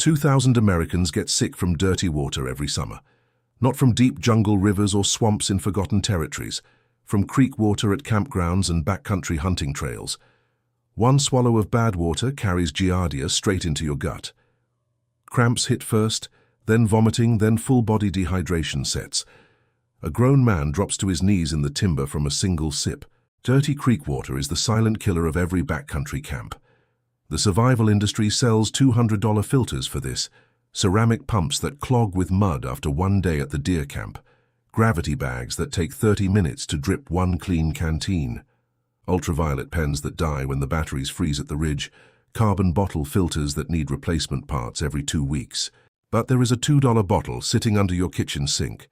2,000 Americans get sick from dirty water every summer. Not from deep jungle rivers or swamps in forgotten territories, from creek water at campgrounds and backcountry hunting trails. One swallow of bad water carries giardia straight into your gut. Cramps hit first, then vomiting, then full-body dehydration sets. A grown man drops to his knees in the timber from a single sip. Dirty creek water is the silent killer of every backcountry camp. The survival industry sells $200 filters for this, ceramic pumps that clog with mud after one day at the deer camp, gravity bags that take 30 minutes to drip one clean canteen, ultraviolet pens that die when the batteries freeze at the ridge, carbon bottle filters that need replacement parts every 2 weeks. But there is a $2 bottle sitting under your kitchen sink.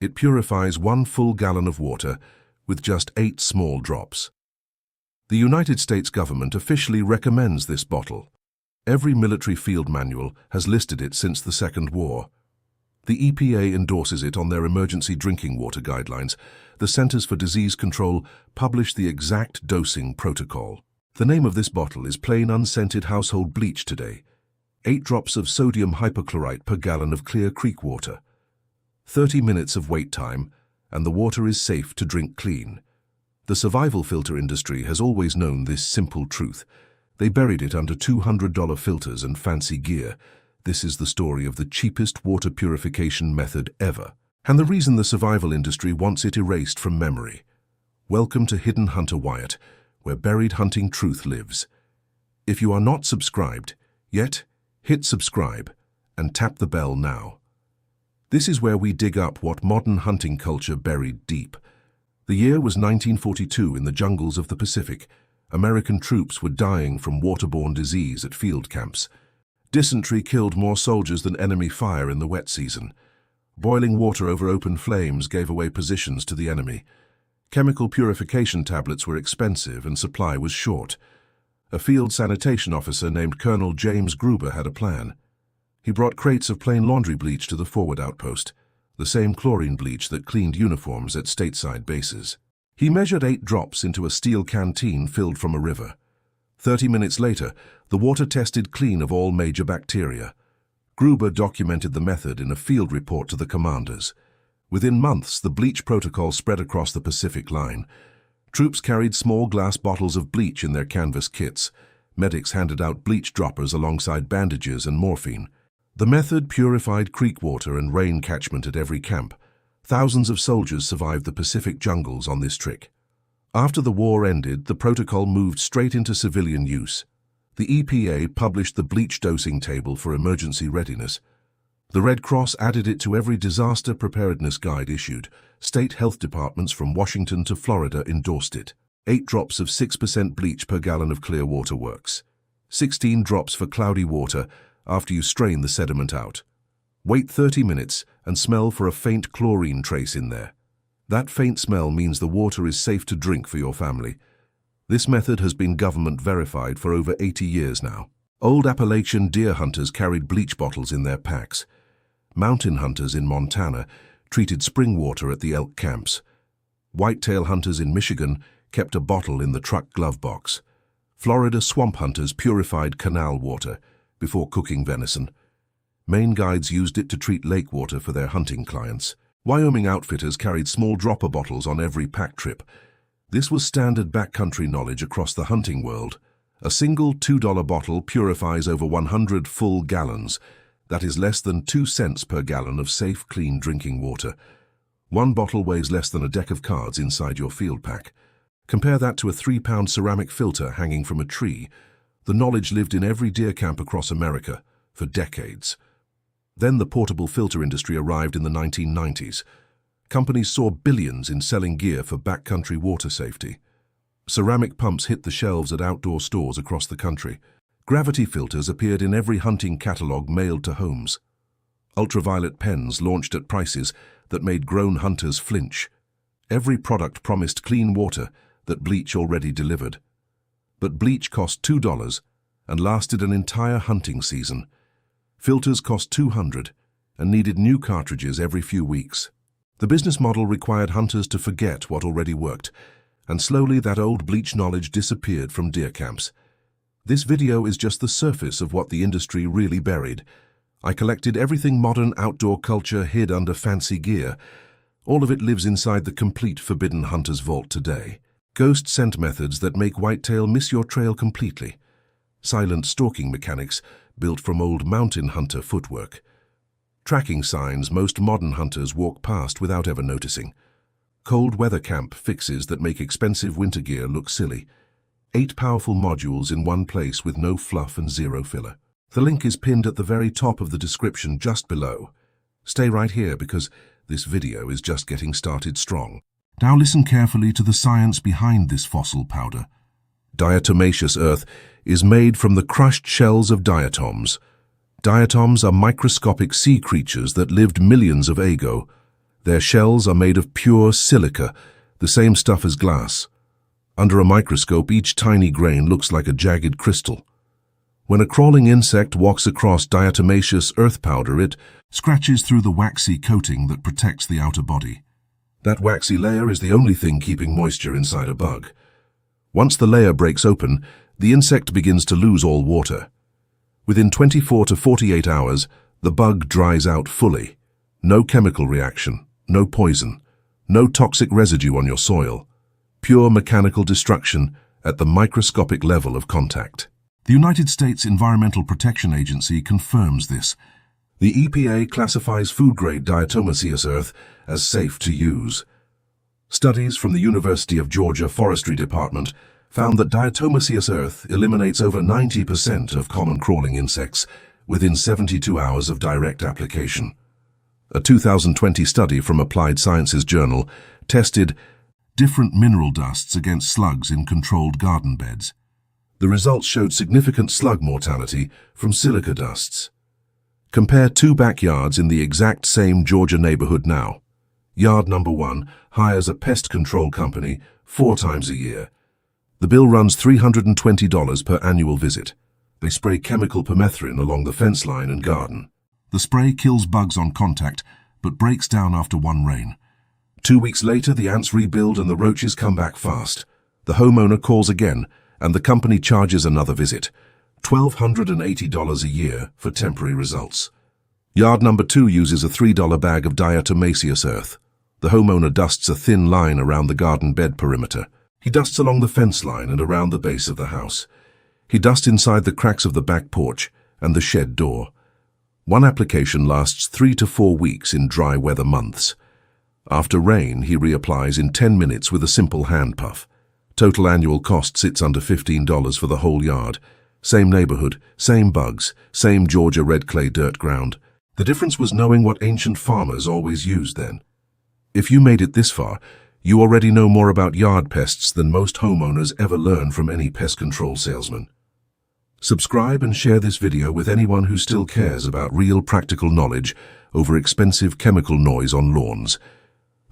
It purifies 1 full gallon of water with just 8 small drops. The United States government officially recommends this bottle. Every military field manual has listed it since the Second War. The EPA endorses it on their emergency drinking water guidelines. The Centers for Disease Control published the exact dosing protocol. The name of this bottle is plain unscented household bleach today. 8 drops of sodium hypochlorite per gallon of clear creek water. 30 minutes of wait time, and the water is safe to drink clean. The survival filter industry has always known this simple truth. They buried it under $200 filters and fancy gear. This is the story of the cheapest water purification method ever, and the reason the survival industry wants it erased from memory. Welcome to Hidden Hunter Wyatt, where buried hunting truth lives. If you are not subscribed yet, hit subscribe and tap the bell now. This is where we dig up what modern hunting culture buried deep. The year was 1942 in the jungles of the Pacific. American troops were dying from waterborne disease at field camps. Dysentery killed more soldiers than enemy fire in the wet season. Boiling water over open flames gave away positions to the enemy. Chemical purification tablets were expensive and supply was short. A field sanitation officer named Colonel James Gruber had a plan. He brought crates of plain laundry bleach to the forward outpost, the same chlorine bleach that cleaned uniforms at stateside bases. He measured 8 drops into a steel canteen filled from a river. 30 minutes later, the water tested clean of all major bacteria. Gruber documented the method in a field report to the commanders. Within months, the bleach protocol spread across the Pacific line. Troops carried small glass bottles of bleach in their canvas kits. Medics handed out bleach droppers alongside bandages and morphine. The method purified creek water and rain catchment at every camp. Thousands of soldiers survived the Pacific jungles on this trick. After the war ended, the protocol moved straight into civilian use. The EPA published the bleach dosing table for emergency readiness. The Red Cross added it to every disaster preparedness guide issued. State health departments from Washington to Florida endorsed it. 8 drops of 6% bleach per gallon of clear water works. 16 drops for cloudy water after you strain the sediment out. Wait 30 minutes and smell for a faint chlorine trace in there. That faint smell means the water is safe to drink for your family. This method has been government verified for over 80 years now. Old Appalachian deer hunters carried bleach bottles in their packs. Mountain hunters in Montana treated spring water at the elk camps. Whitetail hunters in Michigan kept a bottle in the truck glove box. Florida swamp hunters purified canal water before cooking venison. Maine guides used it to treat lake water for their hunting clients. Wyoming outfitters carried small dropper bottles on every pack trip. This was standard backcountry knowledge across the hunting world. A single $2 bottle purifies over 100 full gallons. That is less than 2 cents per gallon of safe, clean drinking water. One bottle weighs less than a deck of cards inside your field pack. Compare that to a 3-pound ceramic filter hanging from a tree. The knowledge lived in every deer camp across America for decades. Then the portable filter industry arrived in the 1990s. Companies saw billions in selling gear for backcountry water safety. Ceramic pumps hit the shelves at outdoor stores across the country. Gravity filters appeared in every hunting catalog mailed to homes. Ultraviolet pens launched at prices that made grown hunters flinch. Every product promised clean water that bleach already delivered. But bleach cost $2 and lasted an entire hunting season. Filters cost $200 and needed new cartridges every few weeks. The business model required hunters to forget what already worked, and slowly that old bleach knowledge disappeared from deer camps. This video is just the surface of what the industry really buried. I collected everything modern outdoor culture hid under fancy gear. All of it lives inside the complete Forbidden Hunter's vault today. Ghost scent methods that make whitetail miss your trail completely. Silent stalking mechanics built from old mountain hunter footwork. Tracking signs most modern hunters walk past without ever noticing. Cold weather camp fixes that make expensive winter gear look silly. 8 powerful modules in one place with no fluff and zero filler. The link is pinned at the very top of the description just below. Stay right here because this video is just getting started strong. Now listen carefully to the science behind this fossil powder. Diatomaceous earth is made from the crushed shells of diatoms. Diatoms are microscopic sea creatures that lived millions of ago. Their shells are made of pure silica, the same stuff as glass. Under a microscope, each tiny grain looks like a jagged crystal. When a crawling insect walks across diatomaceous earth powder, it scratches through the waxy coating that protects the outer body. That waxy layer is the only thing keeping moisture inside a bug. Once the layer breaks open, the insect begins to lose all water. Within 24 to 48 hours, the bug dries out fully. No chemical reaction, no poison, no toxic residue on your soil. Pure mechanical destruction at the microscopic level of contact. The United States Environmental Protection Agency confirms this. The EPA classifies food-grade diatomaceous earth as safe to use. Studies from the University of Georgia Forestry Department found that diatomaceous earth eliminates over 90% of common crawling insects within 72 hours of direct application. A 2020 study from Applied Sciences Journal tested different mineral dusts against slugs in controlled garden beds. The results showed significant slug mortality from silica dusts. Compare 2 backyards in the exact same Georgia neighborhood now. Yard number 1 hires a pest control company 4 times a year. The bill runs $320 per annual visit. They spray chemical permethrin along the fence line and garden. The spray kills bugs on contact, but breaks down after 1 rain. 2 weeks later, the ants rebuild and the roaches come back fast. The homeowner calls again, and the company charges another visit. $1,280 a year for temporary results. Yard number 2 uses a $3 bag of diatomaceous earth. The homeowner dusts a thin line around the garden bed perimeter. He dusts along the fence line and around the base of the house. He dusts inside the cracks of the back porch and the shed door. 1 application lasts 3 to 4 weeks in dry weather months. After rain, he reapplies in 10 minutes with a simple hand puff. Total annual cost sits under $15 for the whole yard. Same neighborhood, same bugs, same Georgia red clay dirt ground. The difference was knowing what ancient farmers always used then. If you made it this far, you already know more about yard pests than most homeowners ever learn from any pest control salesman. Subscribe and share this video with anyone who still cares about real practical knowledge over expensive chemical noise on lawns.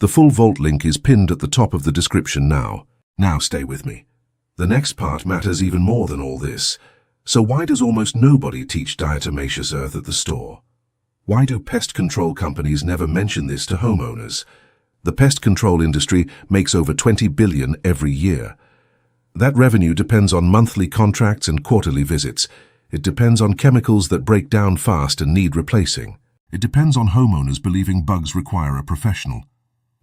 The full vault link is pinned at the top of the description now. Now stay with me. The next part matters even more than all this. So why does almost nobody teach diatomaceous earth at the store? Why do pest control companies never mention this to homeowners? The pest control industry makes over $20 billion every year. That revenue depends on monthly contracts and quarterly visits. It depends on chemicals that break down fast and need replacing. It depends on homeowners believing bugs require a professional.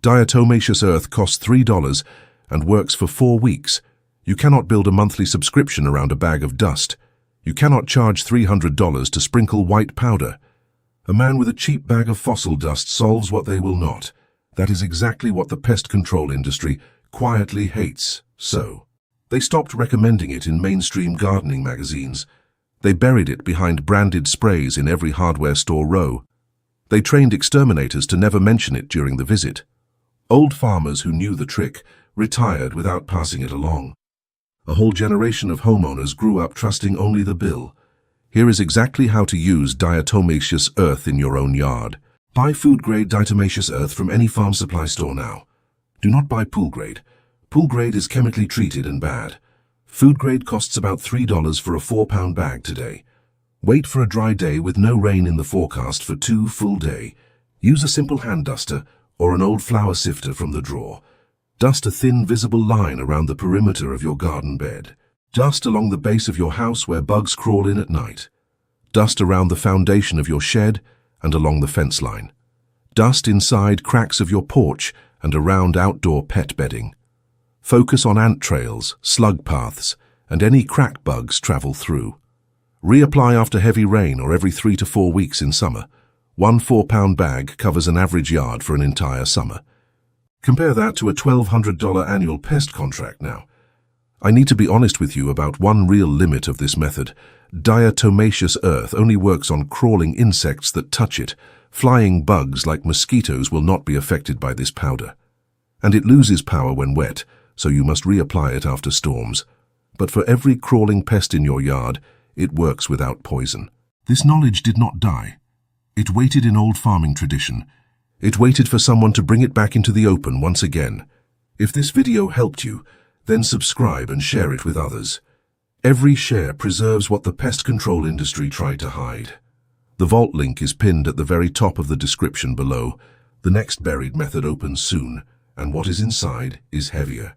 Diatomaceous earth costs $3 and works for 4 weeks. You cannot build a monthly subscription around a bag of dust. You cannot charge $300 to sprinkle white powder. A man with a cheap bag of fossil dust solves what they will not. That is exactly what the pest control industry quietly hates. So, they stopped recommending it in mainstream gardening magazines. They buried it behind branded sprays in every hardware store row. They trained exterminators to never mention it during the visit. Old farmers who knew the trick retired without passing it along. A whole generation of homeowners grew up trusting only the bill. Here is exactly how to use diatomaceous earth in your own yard. Buy food-grade diatomaceous earth from any farm supply store now. Do not buy pool-grade. Pool-grade is chemically treated and bad. Food-grade costs about $3 for a 4-pound bag today. Wait for a dry day with no rain in the forecast for 2 full days. Use a simple hand duster or an old flour sifter from the drawer. Dust a thin, visible line around the perimeter of your garden bed. Dust along the base of your house where bugs crawl in at night. Dust around the foundation of your shed and along the fence line. Dust inside cracks of your porch and around outdoor pet bedding. Focus on ant trails, slug paths, and any crack bugs travel through. Reapply after heavy rain or every 3 to 4 weeks in summer. One 4-pound bag covers an average yard for an entire summer. Compare that to a $1,200 annual pest contract now. I need to be honest with you about one real limit of this method. Diatomaceous earth only works on crawling insects that touch it. Flying bugs like mosquitoes will not be affected by this powder. And it loses power when wet, so you must reapply it after storms. But for every crawling pest in your yard, it works without poison. This knowledge did not die. It waited in old farming tradition. It waited for someone to bring it back into the open once again. If this video helped you, then subscribe and share it with others. Every share preserves what the pest control industry tried to hide. The vault link is pinned at the very top of the description below. The next buried method opens soon, and what is inside is heavier.